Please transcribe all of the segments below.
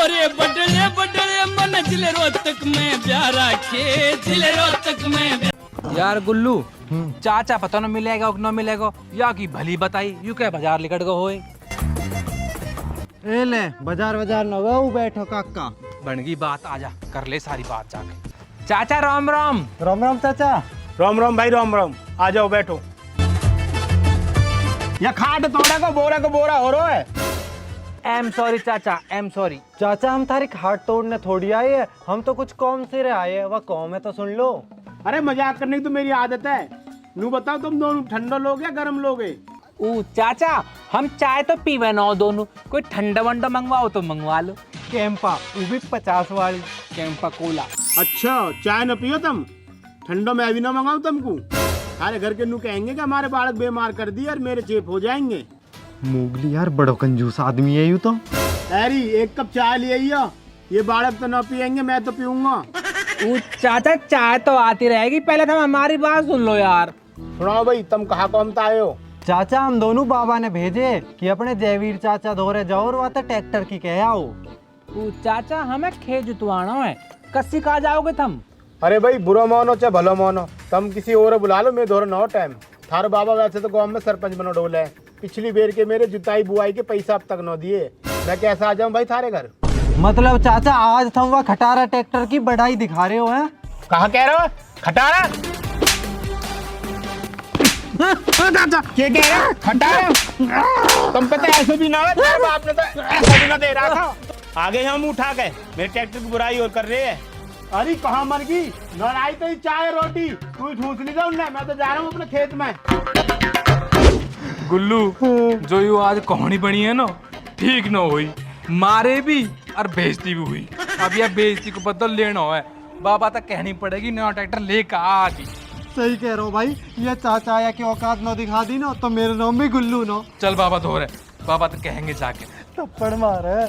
रे बडले बडले मन जिले रोहतक में प्यारा खे जिले रोहतक में। यार गुल्लू चाचा पता न मिलेगा न मिलेगा या की भली बताई यू क्या बाजार लिकट गो होए। ए ले बाजार न गो बैठो काका। बन गई बात, आजा कर ले सारी बात जाके। चाचा राम राम। राम राम चाचा। राम राम भाई राम राम। आ जाओ बैठो। या खाट तोड़े को बोरा हो रहा है। एम सॉरी चाचा, एम सॉरी। चाचा हम तारी खाट तोड़ने थोड़ी आए हैं, हम तो कुछ कौम से रहे आए हैं। वह कौम है तो सुन लो। अरे मजाक करने की तो मेरी आदत है। नू बताओ तुम दोनों ठंडा लोग या गर्म लोग? ओ चाचा हम चाय तो पीवे ना दोनों, कोई ठंडा वंडा मंगवाओ तो मंगवा लो। कैंपा वो भी 50 वाली कैंपा कोला। अच्छा चाय न पियो तुम? ठंडा मैं भी ना मंगाऊं तुमको? सारे घर के नू कहेंगे कि हमारे बालक बीमार कर दिए और मेरे चेप हो जाएंगे। मोगली यार बड़ो कंजूस आदमी है यू तो। अरे एक कप चाय ले आइयो, ये बालक तो ना पियेंगे, मैं तो पीऊंगा। चाचा चाय तो आती रहेगी, पहले तुम हमारी बात सुन लो यार। सुनाओ भाई, तुम कहाँ कौन आए हो? चाचा हम दोनों बाबा ने भेजे कि अपने जयवीर चाचा धोरे जाओ और वहाँ ट्रैक्टर की कह आओ। चाचा हमें खेत जुतवाना है, कस्सी कहाँ जाओगे तुम? अरे भाई बुरा मानो चाहे भलो मानो, तुम किसी और बुला लो, मैं धोरे न टाइम। थारे बाबा वैसे तो गाँव में सरपंच बनो डोले है, पिछली बेर के मेरे जुताई बुआई के पैसा अब तक न दिए, मैं कैसा आ जाऊं भाई थारे घर? मतलब चाचा आज तुम वह खटारा ट्रैक्टर की बढ़ाई दिखा रहे हो हैं? कहाँ कह रहे हो खटारा? चाचा क्या कह रहे हो खटारा? तुम पता ऐसे भी ना हो, तेरे बाप ने तो ऐसा भी ना दे रहा था। आगे हम उठा के मेरे ट्रैक्टर की बुराई और कर रहे हैं। अरे कहाँ मर गई लड़ाई तो चाय रोटी, तू ठूस ली जाओ ना, मैं तो जा रहा हूँ अपने खेत में। गुल्लू जो यू आज कहानी बनी है ना, ठीक न हुई, मारे भी और बेइज्जती भी हुई। अब यह बेइज्जती को बदल लेना है, बाबा तक कहनी पड़ेगी नया ट्रैक्टर लेकर आ जी। सही कह रहे हो भाई, ये चाचा आया की औकात न दिखा दी ना तो मेरा नाम भी गुल्लू न। चल बाबा धो रहे, बाबा तो कहेंगे जाके। थप्पड़ मारे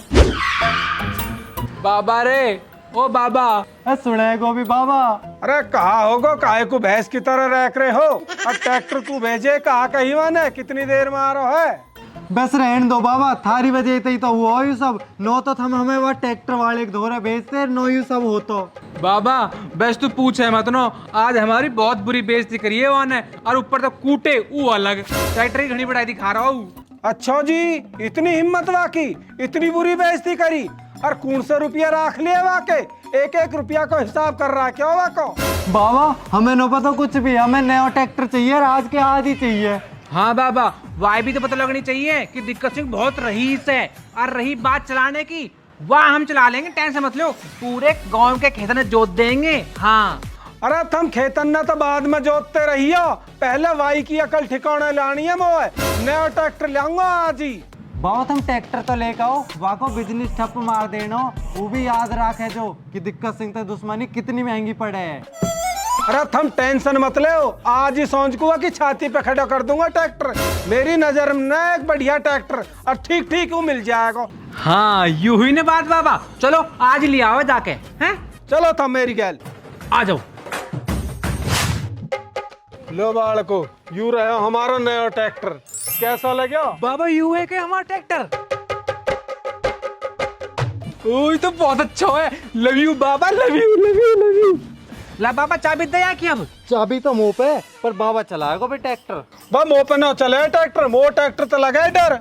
बाबा रे, ओ बाबा। सुनेगो भी बाबा। अरे कहा होगो, काहे को भैंस की तरह रख रहे हो? और ट्रैक्टर को भेजे कहा कहीं वाने, कितनी देर में आ रहा है? बस रहने दो बाबा, थारी वजह ही तो हुआ यू सब। नो तो हम हमें वह ट्रैक्टर वाले के धोरे भेजते, नो यू सब हो तो। बाबा बस तू पूछे मत नो, आज हमारी बहुत बुरी बेइज्जती करी है वाने, और ऊपर तो कूटे वो अलग, ट्रैक्टर की घनी बढ़ाई दिखा रहा हूँ। अच्छा जी, इतनी हिम्मत वाकी, इतनी बुरी बेइज्जती करी, और कौन से रुपया रख लिए वाके? एक एक रुपया को हिसाब कर रहा क्या वाको? बाबा हमें न पता कुछ भी, हमें नया ट्रैक्टर चाहिए और आज के आज ही चाहिए। हाँ बाबा, वाई भी तो पता लगनी चाहिए कि दिक्कत सिंह बहुत रहीस है, और रही बात चलाने की, वाह हम चला लेंगे, टेंशन मत लो, पूरे गांव के खेत में जोत देंगे। हाँ अरे तुम खेतन न तो बाद में जोतते रहियो, पहले वाई की अकल ठिकाने लानी है मोए। नया ट्रैक्टर लाऊंगा आज ही। बाबा तुम ट्रैक्टर तो लेकर आओ, वाको बिजनेस ठप मार देना, वो भी याद रखे जो कि दिक्कत सिंह से दुश्मनी कितनी महंगी पड़े है। अरे तुम टेंशन मत ले, आज ही सोच को कि छाती पे खड़ा कर दूंगा ट्रैक्टर। मेरी नजर में ना एक बढ़िया ट्रैक्टर और ठीक ठीक वो मिल जाएगा। हाँ यूं हुई ना बात बाबा, चलो आज ले आओ जाके। हैं चलो तुम मेरी गैल आ जाओ। लो बालको, यू रहे हमारा नया ट्रैक्टर, कैसा लगा? बाबा यू है कि हमारा ट्रैक्टर? ओह तो बहुत अच्छा है, लव यू बाबा, love you love you love you. ला बाबा चाबी दया की अब? चाबी तो मुंह पे, पर बाबा चलाएगा भी ट्रैक्टर। बा मोह पे ना चले ट्रैक्टर, मोह ट्रैक्टर तो लगा डर।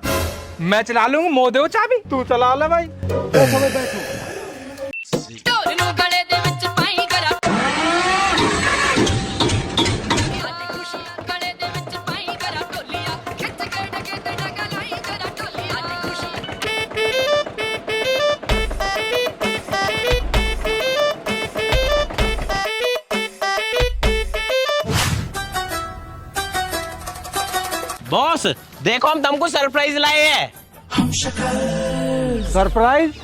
मैं चला लूंगा, मोह दो चाबी। तू चला ले भाई। बैठो बैठो। बॉस देखो हम तुमको सरप्राइज लाए हैं। सरप्राइज?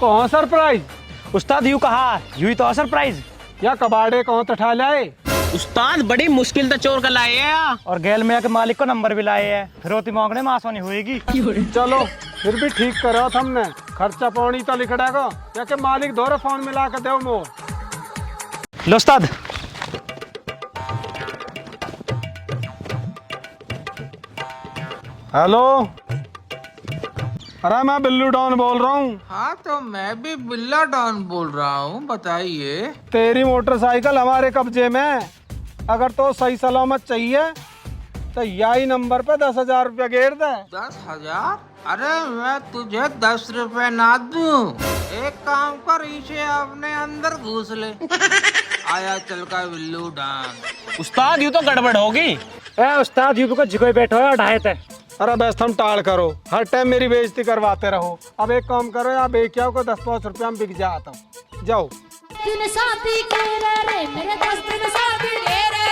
कौन सरप्राइज? उस्ताद यू कहा, यू ही तो सरप्राइज। या कबाड़े कौन तठा लाए? उस्ताद बड़ी मुश्किल से चोर कर लाए हैं, और गैल मियाँ के मालिक को नंबर भी लाए हैं, फिरौती मांगने में आसानी होएगी। चलो फिर भी ठीक करो हमने, खर्चा पानी तो लिख देगा, या के मालिक दोरे फोन मिला के दो मोर। लो उस्ताद। हेलो, अरे मैं बिल्लू डॉन बोल रहा हूँ। हाँ तो मैं भी बिल्ला डॉन बोल रहा हूँ, बताइए। तेरी मोटरसाइकिल हमारे कब्जे में है। अगर तो सही सलामत चाहिए तो यही नंबर पे 10,000 रुपया घेर दे। 10,000? अरे मैं तुझे 10 रुपए ना दूं। एक काम कर, इसे अपने अंदर घुस ले। आया चल का बिल्लू डॉन। उस्ताद यूं तो गड़बड़ होगी। ए उस्ताद यूं को जिगोई बैठो है ढाए थे। अरे बस तुम टाल करो, हर टाइम मेरी बेइज्जती करवाते रहो। अब एक काम करो यार, बेकिया को 10-5 रुपया में बिक जाता हूँ। जाओ। दिन शादी के रे मेरे दोस्त दिन शादी के रे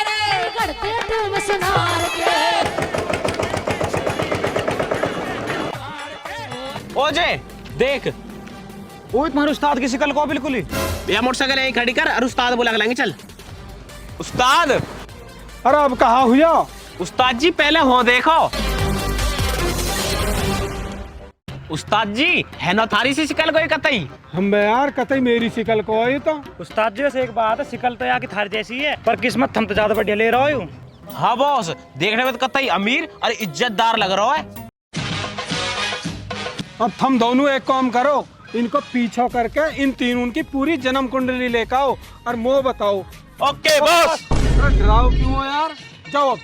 करते तुम सुनार के। ओ जे देख, वो तुम्हारे उस्ताद की शिकल को बिल्कुल ही। ये मोटरसाइकिल यहीं खड़ी कर और उस्ताद बुला के लाएंगे। चल उस्ताद। अरे अब कहाँ हुआ? उस्ताद जी पहले हो देखो। उस्ताद जी है ना थारी सी शिकल कोई कतई। हम यार कतई मेरी शिकल को आई तो। उस्ताद जी वैसे एक बात है, शिकल तो यहाँ की थारी जैसी है, पर किस्मत हम तो ज्यादा बढ़िया ले रहा हूँ। हाँ बॉस, देखने में तो कतई अमीर और इज्जतदार लग रहा है। अब तुम दोनों एक काम करो, इनको पीछा करके इन तीनों की पूरी जन्म कुंडली लेकर आओ और मुँह बताओ। Okay boss. अरे डराओ क्यों हो यार, जाओ अब।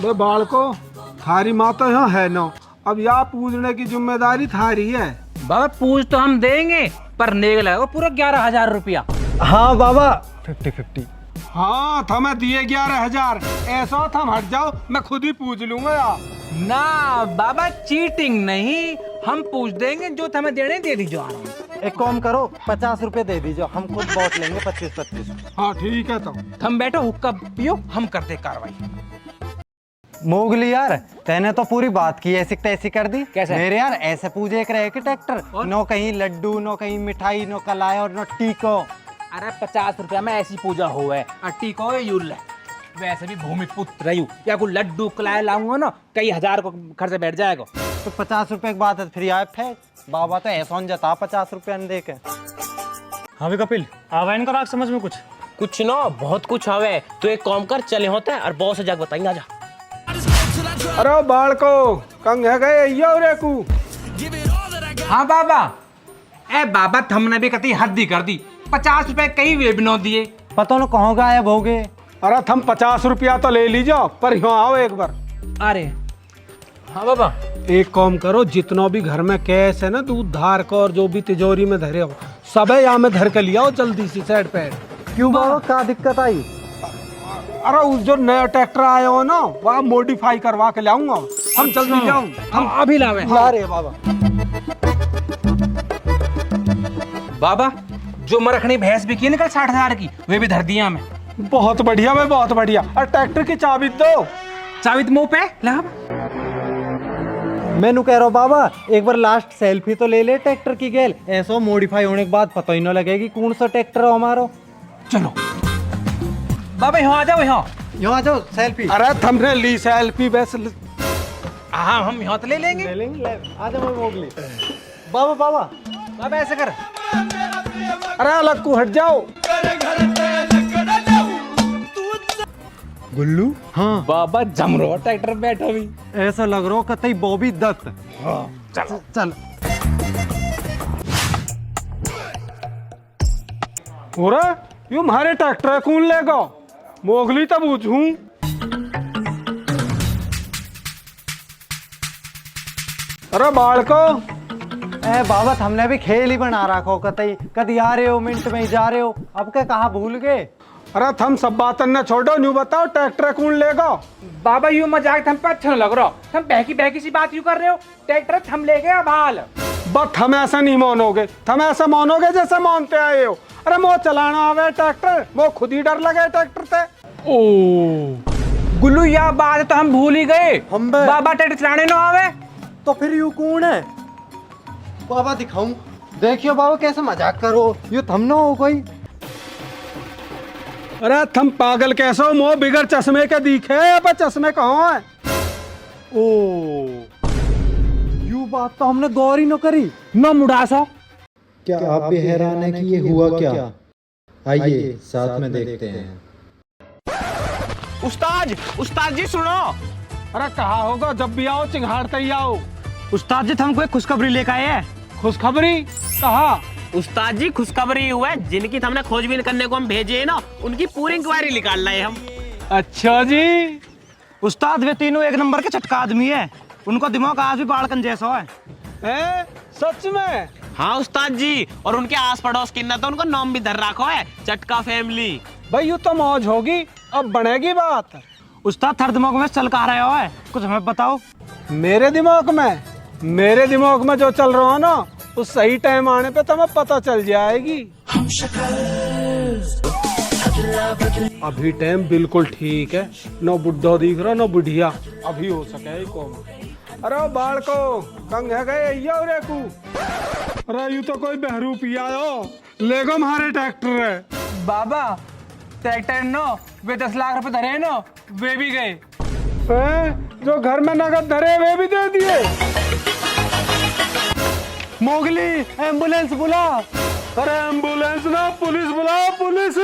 बे बालको, थारी माँ तो यहाँ है ना, अब यहाँ पूजने की जिम्मेदारी थारी है। बाबा पूछ तो हम देंगे, पर नेग लगेगा पूरा 11,000 रुपया। हाँ बाबा 50-50। हाँ थमें दिए 11,000। ऐसा थम हट जाओ, मैं खुद ही पूछ लूंगा यार। ना बाबा चीटिंग नहीं, हम पूछ देंगे, जो हमें देने दे दीजिए आराम। एक काम करो 50 रुपए दे दीजिए, हम खुद बांट लेंगे 25-25। हाँ ठीक है तो। हम बैठो हुक्का पियो, हम करते कार्रवाई। मोगली यार, तैने तो पूरी बात की ऐसी तैसी कर दी। कैसे? मेरे यार ऐसे पूजे एक रहे कि ट्रैक्टर, नो कहीं लड्डू, नो कहीं मिठाई, नो कलाई और नो टीको। अरे 50 रुपया में ऐसी पूजा हो है, अट्टी को यूल है। वैसे भी भूमि पुत्र रही या कोई लड्डू कलाए लाऊंगा ना, कई हजार को खर्च बैठ जाएगा। तो 50 रुपए की बात है, फिर यार फेंक। बाबा तो ऐसा जता 50 रुपया दे के। हाँ भी कपिल, आवा इनका राग समझ में कुछ ना बहुत कुछ हवे, तो एक काम कर, चले होते हैं और बॉस से जाके बताएंगे। आजा। अरे बालको कंग है गए यो रेकू। हाँ बाबा। ए बाबा हमने भी कती हद कर दी, 50 रुपए कई वे बिनो दिए। पता ना कहाँ गायब हो गए। अरे थम 50 रुपया तो ले लीजिए, पर यहाँ आओ एक बार। अरे हाँ बाबा। एक काम करो, जितना भी घर में कैश है ना, दूध धार को और जो भी तिजोरी में धरे हो, सब यहाँ में धर के लिया जल्दी सी साइड पे। क्यों बाबा, क्या दिक्कत आई? अरे उस जो नया ट्रैक्टर आया हो ना, वह मॉडिफाई करवा के लाऊंगा। हम जल्दी जाओ, हम अभी लावे। ला रहे बाबा। बाबा जो मरखनी भैंस भी की निकल 60,000 की, वे भी धर दिया हमें। बहुत बढ़िया भाई, बहुत बढ़िया। और ट्रैक्टर की चाबी दो। चाबी तो मुंह पे ला। मैनू कह रहा हूँ बाबा, एक बार लास्ट सेल्फी तो ले ले ट्रैक्टर की गेल। ऐसा मॉडिफाई होने के बाद पता ही ना लगेगी कौन सा ट्रैक्टर है हमारा। चलो बाबा यहाँ आ जाओ, यहाँ आ जाओ सेल्फी। अरे हमने ली सेल्फी बस। हाँ हम यहाँ तो ले लेंगे। ले लेंगे, ले आ जाओ मोगली। बाबा बाबा बाबा ऐसे कर। अरे लक्कू हट जाओ। गुल्लू। हाँ बाबा जमरो ट्रैक्टर बैठो भी। ऐसा लग रहा हो कतई बॉबी दत्त। हाँ चलो चल। अरे यू हमारे ट्रैक्टर कौन लेगा? मोगली तो बूझूं। अरे बालको। ए बाबा हमने भी खेल ही बना रखा हो, कतई कद आ रहे हो मिनट में ही जा रहे हो, अब क्या कहा भूल गए? अरे थम सब बात न छोड़ो, न्यू बताओ ट्रैक्टर कौन लेगा? बाबा यू मजाक हम पे अच्छा नहीं लग रहा। हम बहकी बहकी सी बात यू कर रहे हो। ट्रैक्टर हम ले गए भाल। बट हम ऐसा नहीं मानोगे, हम ऐसा मानोगे जैसे मानते आए हो। अरे मो चलाना आवे ट्रैक्टर, मो खुद ही डर लगे ट्रैक्टर से। ओ गुल्लू या बात तो हम भूल ही गए। हम बाबा ट्रैक्टर चलाने ना आवे तो फिर यू कौन है? बाबा दिखाऊं? देखियो बाबा कैसे मजाक करो, यू थम ना हो कोई। अरे थम पागल कैसे हो? मो बिगर चश्मे के दिखे, पर चश्मे कहाँ है? ओ यू बात तो हमने गौर ही न करी। न मुड़ासो। क्या आप भी हैरान हैं कि ये हुआ क्या? आइए साथ में देखते हैं। उस्ताद जी सुनो। अरे कहा होगा, जब भी आओ चिंगाड़ते ही आओ। उस्ताद जी हमको एक खुशखबरी लेकर आए हैं। खुशखबरी? कहा? उस्ताद जी खुशखबरी हुआ है, जिनकी हमने खोजबीन करने को हम भेजे है ना, उनकी पूरी इंक्वायरी निकाल रहे हैं हम। अच्छा जी। उस्ताद वे तीनों एक नंबर के चटका आदमी है, उनका दिमाग आज भी बाड़कन जैसा है। हैं? सच में? हाँ उस्ताद जी, और उनके आस पड़ोस की ना तो उनका नाम भी धर रखा है, चटका फैमिली। भाई यूँ तो मौज होगी, अब बनेगी बात। उस्ताद थारे दिमाग में चल कहा रहा है, कुछ हमें बताओ। मेरे दिमाग में जो चल रहा है ना, उस सही टाइम आने पे तुम्हें पता चल जाएगी। अभी टाइम बिल्कुल ठीक है, न बुढ़ा दिख रहा न बुढ़िया, अभी हो सके कौन। अरे बाढ़ को कंग है गए रे कु। अरे यू तो कोई बहरूपी आयो, लेगो हमारे ट्रैक्टर है। बाबा ट्रैक्टर नो वे 10 लाख रुपए धरे नो, वे भी गए। जो घर में नगद धरे वे भी दे दिए। मोगली एम्बुलेंस बुला। अरे एम्बुलेंस ना, पुलिस बुलाओ, पुलिस।